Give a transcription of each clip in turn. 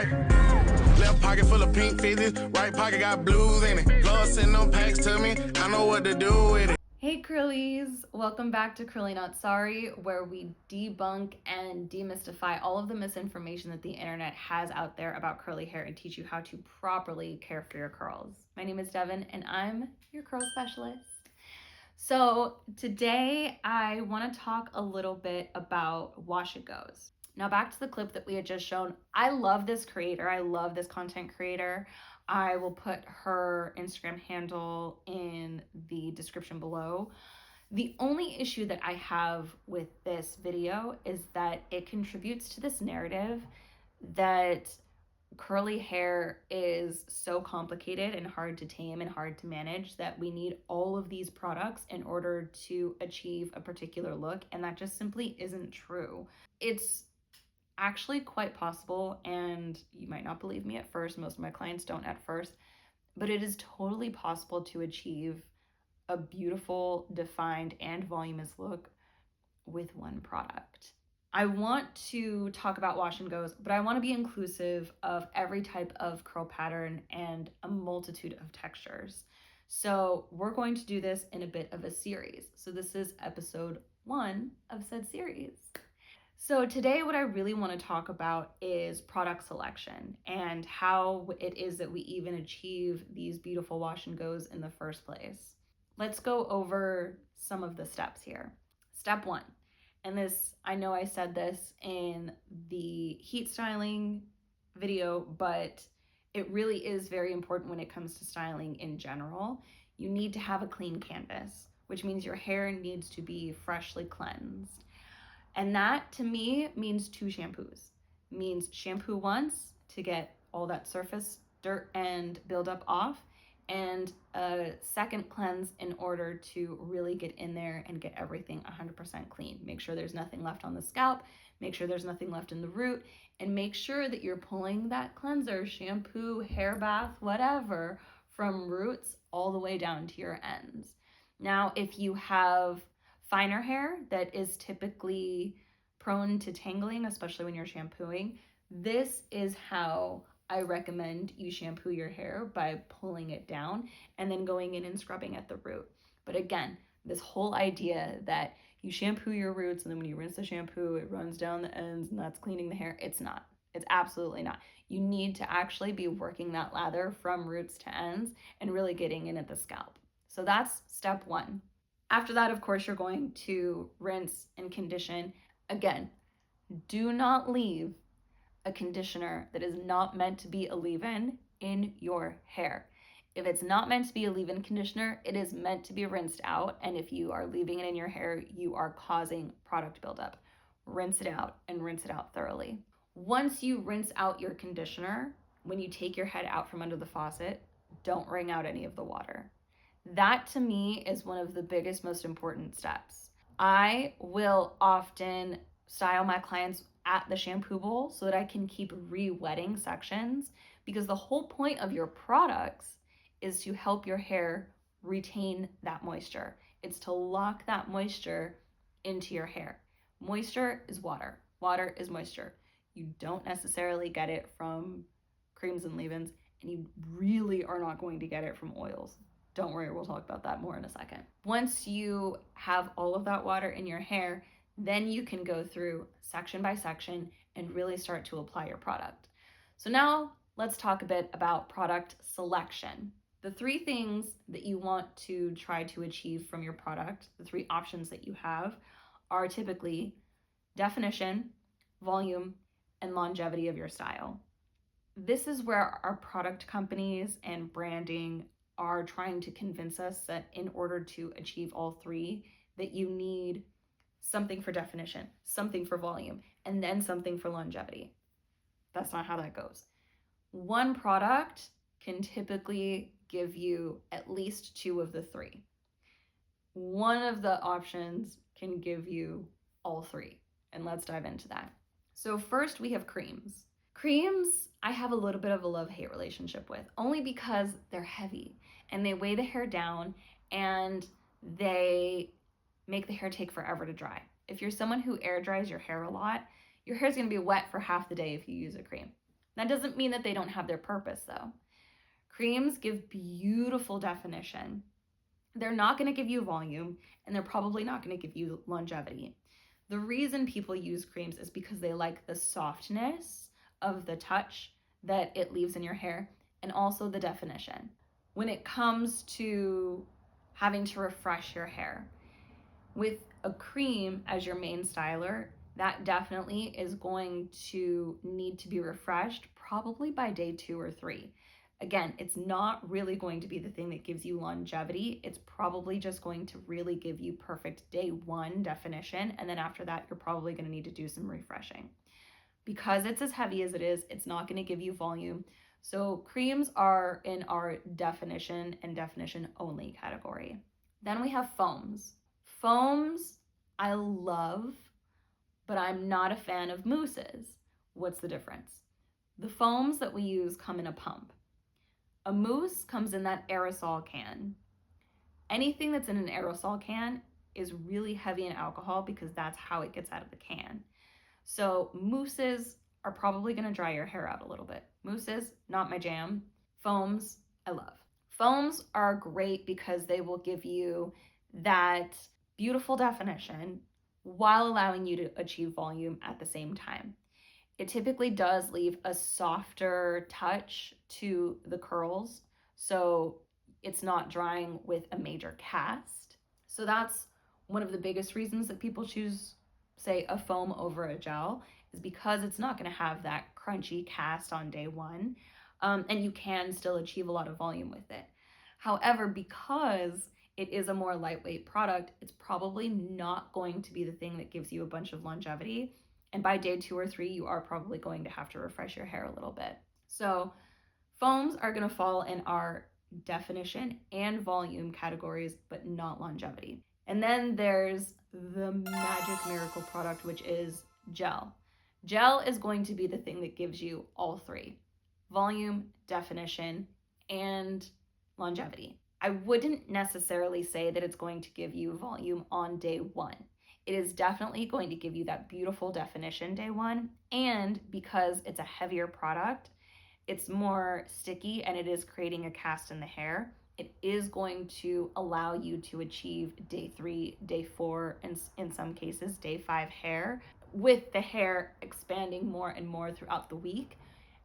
Left pocket full of pink fizzies, right pocket got blues in it. Lord send them packs to me, I know what to do with it. Hey Curlies, welcome back to Curly Not Sorry, where we debunk and demystify all of the misinformation that the internet has out there about curly hair and teach you how to properly care for your curls. My name is Devin and I'm your curl specialist. So today I want to talk a little bit about Wash It Goes. Now back to the clip that we had just shown. I love this creator. I love this content creator. I will put her Instagram handle in the description below. The only issue that I have with this video is that it contributes to this narrative that curly hair is so complicated and hard to tame and hard to manage that we need all of these products in order to achieve a particular look, and that just simply isn't true. It's actually quite possible, and you might not believe me at first, most of my clients don't at first, but it is totally possible to achieve a beautiful, defined, and voluminous look with one product. I want to talk about Wash and Goes, but I want to be inclusive of every type of curl pattern and a multitude of textures. So we're going to do this in a bit of a series. So this is episode 1 of said series. So today what I really want to talk about is product selection and how it is that we even achieve these beautiful Wash and Goes in the first place. Let's go over some of the steps here. Step 1. And this, I know I said this in the heat styling video, but it really is very important when it comes to styling in general. You need to have a clean canvas, which means your hair needs to be freshly cleansed. And that to me means 2 shampoos. It means shampoo once to get all that surface dirt and buildup off, and a second cleanse in order to really get in there and get everything 100% clean. Make sure there's nothing left on the scalp, make sure there's nothing left in the root, and make sure that you're pulling that cleanser, shampoo, hair bath, whatever, from roots all the way down to your ends. Now, if you have finer hair that is typically prone to tangling, especially when you're shampooing, this is how I recommend you shampoo your hair, by pulling it down and then going in and scrubbing at the root. But again, this whole idea that you shampoo your roots and then when you rinse the shampoo, it runs down the ends and that's cleaning the hair, it's not. It's absolutely not. You need to actually be working that lather from roots to ends and really getting in at the scalp. So that's step 1. After that, of course, you're going to rinse and condition. Again, do not leave a conditioner that is not meant to be a leave-in in your hair. If it's not meant to be a leave-in conditioner, it is meant to be rinsed out. And if you are leaving it in your hair, you are causing product buildup. Rinse it out and rinse it out thoroughly. Once you rinse out your conditioner, when you take your head out from under the faucet, don't wring out any of the water. That to me is one of the biggest, most important steps. I will often style my clients at the shampoo bowl so that I can keep re-wetting sections, because the whole point of your products is to help your hair retain that moisture. It's to lock that moisture into your hair. Moisture is water. Water is moisture. You don't necessarily get it from creams and leave-ins, and you really are not going to get it from oils. Don't worry, we'll talk about that more in a second. Once you have all of that water in your hair, then you can go through section by section and really start to apply your product. So now let's talk a bit about product selection. The 3 things that you want to try to achieve from your product, the 3 options that you have, are typically definition, volume, and longevity of your style. This is where our product companies and branding are trying to convince us that in order to achieve all 3, that you need something for definition, something for volume, and then something for longevity. That's not how that goes. One product can typically give you at least 2 of the 3. One of the options can give you all 3, and let's dive into that. So first we have creams. Creams, I have a little bit of a love-hate relationship with, only because they're heavy and they weigh the hair down and they make the hair take forever to dry. If you're someone who air dries your hair a lot, your hair's gonna be wet for half the day if you use a cream. That doesn't mean that they don't have their purpose though. Creams give beautiful definition. They're not going to give you volume, and they're probably not going to give you longevity. The reason people use creams is because they like the softness of the touch that it leaves in your hair, and also the definition. When it comes to having to refresh your hair, with a cream as your main styler, that definitely is going to need to be refreshed probably by day 2 or 3. Again, it's not really going to be the thing that gives you longevity. It's probably just going to really give you perfect day 1 definition. And then after that, you're probably going to need to do some refreshing. Because it's as heavy as it is, it's not going to give you volume. So creams are in our definition and definition only category. Then we have foams. Foams I love, but I'm not a fan of mousses. What's the difference? The foams that we use come in a pump. A mousse comes in that aerosol can. Anything that's in an aerosol can is really heavy in alcohol because that's how it gets out of the can. So mousses are probably going to dry your hair out a little bit. Mousses, not my jam. Foams, I love. Foams are great because they will give you that beautiful definition while allowing you to achieve volume at the same time. It typically does leave a softer touch to the curls, so it's not drying with a major cast. So that's one of the biggest reasons that people choose, say, a foam over a gel, is because it's not going to have that crunchy cast on day 1, and you can still achieve a lot of volume with it. However, because it is a more lightweight product, it's probably not going to be the thing that gives you a bunch of longevity. And by day 2 or 3, you are probably going to have to refresh your hair a little bit. So foams are going to fall in our definition and volume categories, but not longevity. And then there's the magic miracle product, which is gel. Gel is going to be the thing that gives you all 3: volume, definition, and longevity. I wouldn't necessarily say that it's going to give you volume on day 1. It is definitely going to give you that beautiful definition day 1, and because it's a heavier product, it's more sticky and it is creating a cast in the hair, it is going to allow you to achieve day 3, day 4, and in some cases day 5 hair, with the hair expanding more and more throughout the week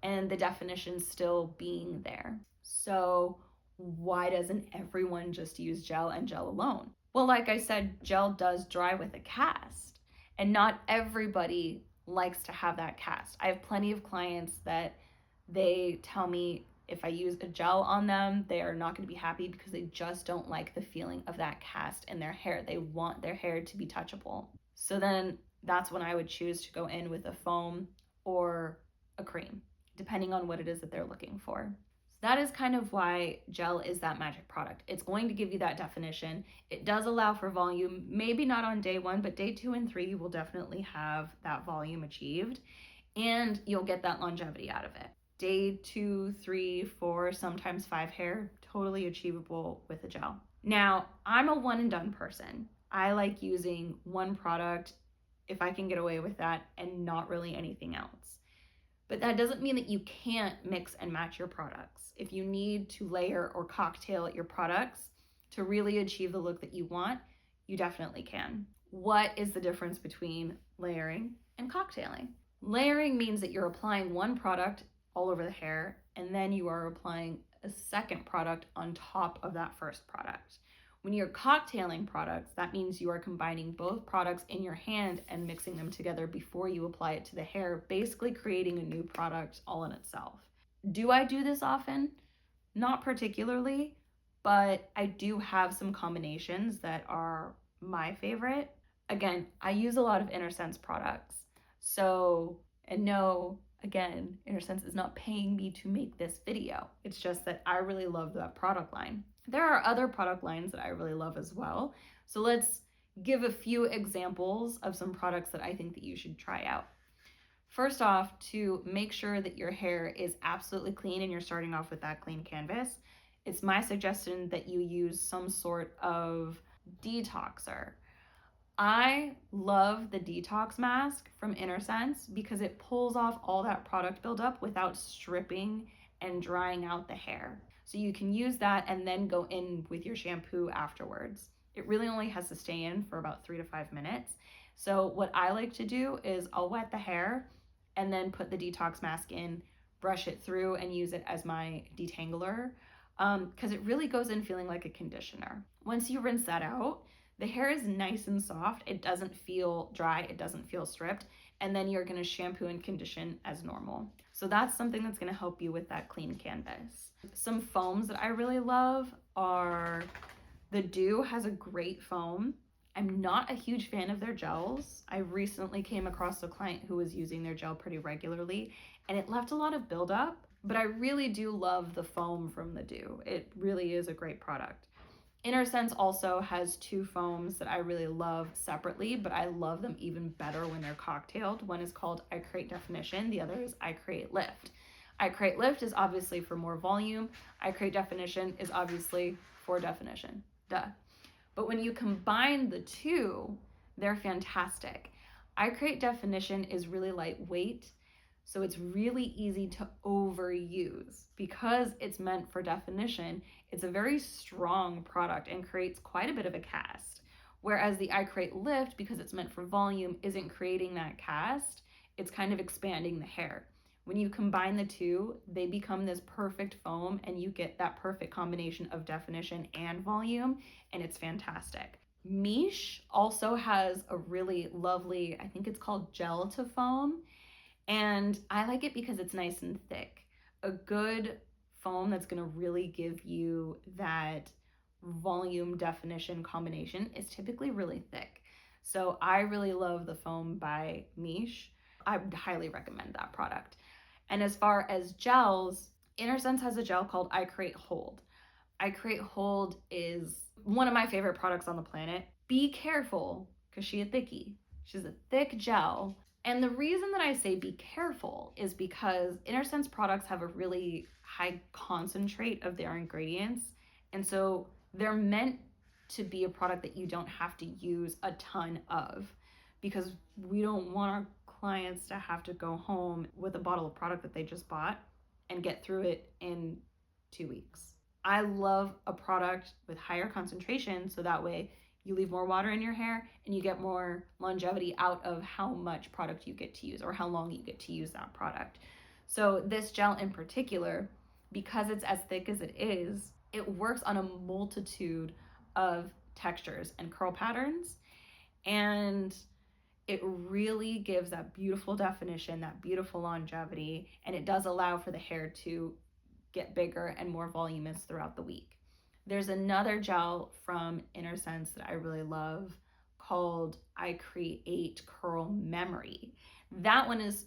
and the definition still being there. So why doesn't everyone just use gel and gel alone? Well, like I said, gel does dry with a cast, and not everybody likes to have that cast. I have plenty of clients that they tell me if I use a gel on them, they are not going to be happy because they just don't like the feeling of that cast in their hair. They want their hair to be touchable. So then that's when I would choose to go in with a foam or a cream, depending on what it is that they're looking for. That is kind of why gel is that magic product. It's going to give you that definition. It does allow for volume, maybe not on day 1, but day 2 and 3, you will definitely have that volume achieved, and you'll get that longevity out of it. Day 2, 3, 4, sometimes 5 hair, totally achievable with a gel. Now, I'm a one and done person. I like using one product if I can get away with that and not really anything else. But that doesn't mean that you can't mix and match your products. If you need to layer or cocktail your products to really achieve the look that you want, you definitely can. What is the difference between layering and cocktailing? Layering means that you're applying one product all over the hair, and then you are applying a second product on top of that first product. When you're cocktailing products, that means you are combining both products in your hand and mixing them together before you apply it to the hair, basically creating a new product all in itself. Do I do this often? Not particularly, but I do have some combinations that are my favorite. Again, I use a lot of InnerSense products. So, and no, again, InnerSense is not paying me to make this video. It's just that I really love that product line. There are other product lines that I really love as well. So let's give a few examples of some products that I think that you should try out. First off, to make sure that your hair is absolutely clean and you're starting off with that clean canvas, it's my suggestion that you use some sort of detoxer. I love the detox mask from InnerSense because it pulls off all that product buildup without stripping and drying out the hair. So you can use that and then go in with your shampoo afterwards. It really only has to stay in for about 3 to 5 minutes. So what I like to do is I'll wet the hair and then put the detox mask in, brush it through, and use it as my detangler because it really goes in feeling like a conditioner. Once you rinse that out, the hair is nice and soft. It doesn't feel dry. It doesn't feel stripped. And then you're going to shampoo and condition as normal. So that's something that's going to help you with that clean canvas. Some foams that I really love are the Dew has a great foam. I'm not a huge fan of their gels. I recently came across a client who was using their gel pretty regularly and it left a lot of buildup, but I really do love the foam from the Dew. It really is a great product. InnerSense also has 2 foams that I really love separately, but I love them even better when they're cocktailed. One is called I Create Definition, the other is I Create Lift. I Create Lift is obviously for more volume. I Create Definition is obviously for definition. Duh. But when you combine the two, they're fantastic. I Create Definition is really lightweight, so it's really easy to overuse. Because it's meant for definition, it's a very strong product and creates quite a bit of a cast. Whereas the I Create Lift, because it's meant for volume, isn't creating that cast. It's kind of expanding the hair. When you combine the two, they become this perfect foam and you get that perfect combination of definition and volume, and it's fantastic. Miche also has a really lovely, I think it's called gel to foam, and I like it because it's nice and thick. A good foam that's going to really give you that volume definition combination is typically really thick. So I really love the foam by Miche. I would highly recommend that product. And as far as gels, InnerSense has a gel called I Create Hold. I Create Hold is one of my favorite products on the planet. Be careful, because she's a thickie. She's a thick gel. And the reason that I say be careful is because InnerSense products have a really high concentrate of their ingredients. And so they're meant to be a product that you don't have to use a ton of, because we don't want our clients to have to go home with a bottle of product that they just bought and get through it in 2 weeks. I love a product with higher concentration, so that way you leave more water in your hair and you get more longevity out of how much product you get to use or how long you get to use that product. So this gel in particular, because it's as thick as it is, it works on a multitude of textures and curl patterns, and it really gives that beautiful definition, that beautiful longevity, and it does allow for the hair to get bigger and more voluminous throughout the week. There's another gel from InnerSense that I really love called I Create Curl Memory. That one is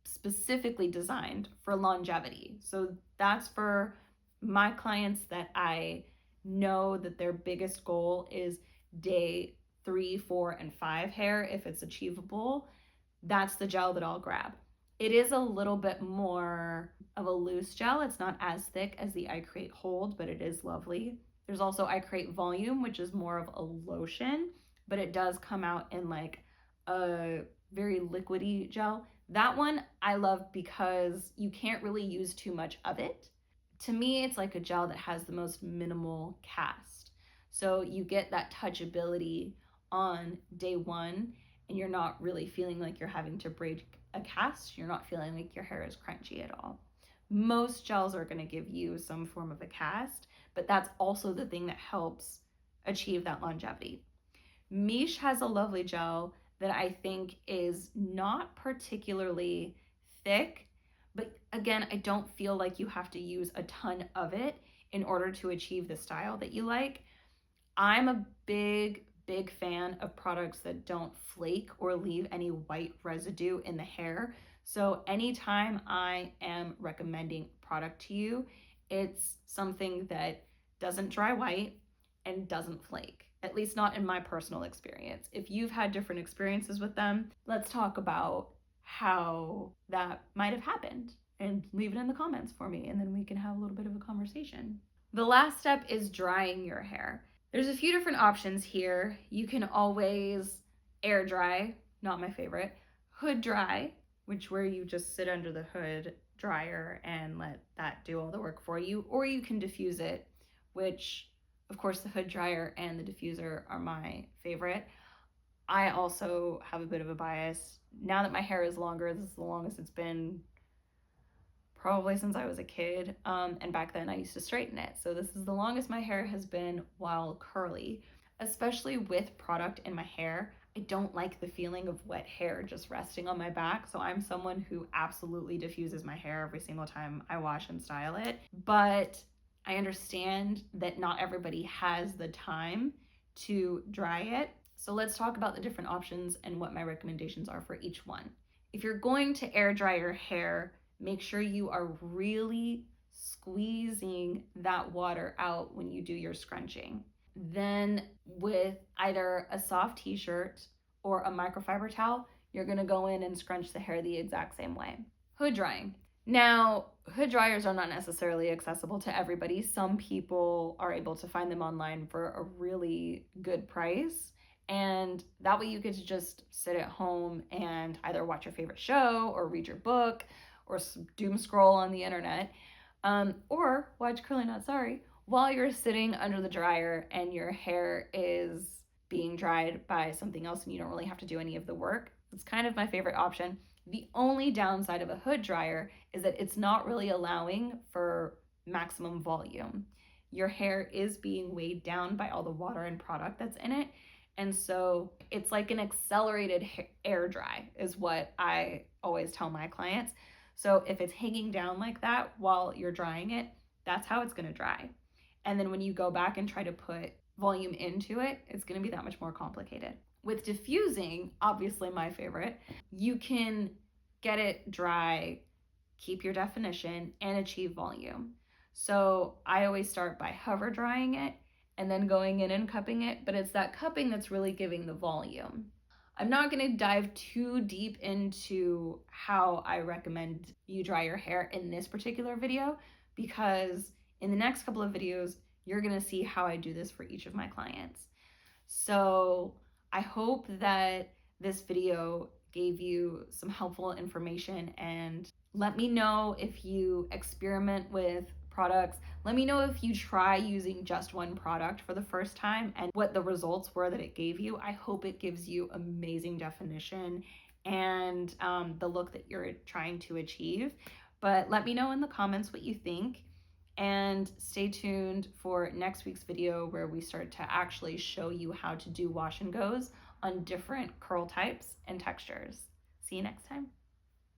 specifically designed for longevity. So that's for my clients that I know that their biggest goal is day 3, 4, and 5 hair, if it's achievable. That's the gel that I'll grab. It is a little bit more of a loose gel. It's not as thick as the I Create Hold, but it is lovely. There's also I Create Volume, which is more of a lotion, but it does come out in like a very liquidy gel. That one I love because you can't really use too much of it. To me, it's like a gel that has the most minimal cast. So you get that touchability on day 1, and you're not really feeling like you're having to break a cast. You're not feeling like your hair is crunchy at all. Most gels are going to give you some form of a cast, but that's also the thing that helps achieve that longevity. Miche has a lovely gel that I think is not particularly thick, but again, I don't feel like you have to use a ton of it in order to achieve the style that you like. I'm a big fan of products that don't flake or leave any white residue in the hair. So anytime I am recommending a product to you, it's something that doesn't dry white and doesn't flake, at least not in my personal experience. If you've had different experiences with them, let's talk about how that might have happened and leave it in the comments for me, and then we can have a little bit of a conversation. The last step is drying your hair. There's a few different options here. You can always air dry, not my favorite, hood dry, which where you just sit under the hood dryer and let that do all the work for you, or you can diffuse it, which of course the hood dryer and the diffuser are my favorite. I also have a bit of a bias. Now that my hair is longer, this is the longest it's been probably since I was a kid. And back then I used to straighten it. So this is the longest my hair has been while curly. Especially with product in my hair, I don't like the feeling of wet hair just resting on my back. So I'm someone who absolutely diffuses my hair every single time I wash and style it. But I understand that not everybody has the time to dry it. So let's talk about the different options and what my recommendations are for each one. If you're going to air dry your hair, make sure you are really squeezing that water out when you do your scrunching. Then with either a soft t-shirt or a microfiber towel, you're gonna go in and scrunch the hair the exact same way. Hood drying. Now, hood dryers are not necessarily accessible to everybody. Some people are able to find them online for a really good price. And that way you get to just sit at home and either watch your favorite show or read your book or doom scroll on the internet, or watch Curly Not Sorry while you're sitting under the dryer and your hair is being dried by something else and you don't really have to do any of the work. It's kind of my favorite option. The only downside of a hood dryer is that it's not really allowing for maximum volume. Your hair is being weighed down by all the water and product that's in it. And so it's like an accelerated air dry is what I always tell my clients. So if it's hanging down like that while you're drying it, that's how it's gonna dry. And then when you go back and try to put volume into it, it's gonna be that much more complicated. With diffusing, obviously my favorite, you can get it dry, keep your definition, and achieve volume. So I always start by hover drying it and then going in and cupping it, but it's that cupping that's really giving the volume. I'm not going to dive too deep into how I recommend you dry your hair in this particular video, because in the next couple of videos, you're going to see how I do this for each of my clients. So I hope that this video gave you some helpful information, and let me know if you experiment with products. Let me know if you try using just one product for the first time and what the results were that it gave you. I hope it gives you amazing definition and the look that you're trying to achieve. But let me know in the comments what you think, and stay tuned for next week's video where we start to actually show you how to do wash and goes on different curl types and textures. See you next time.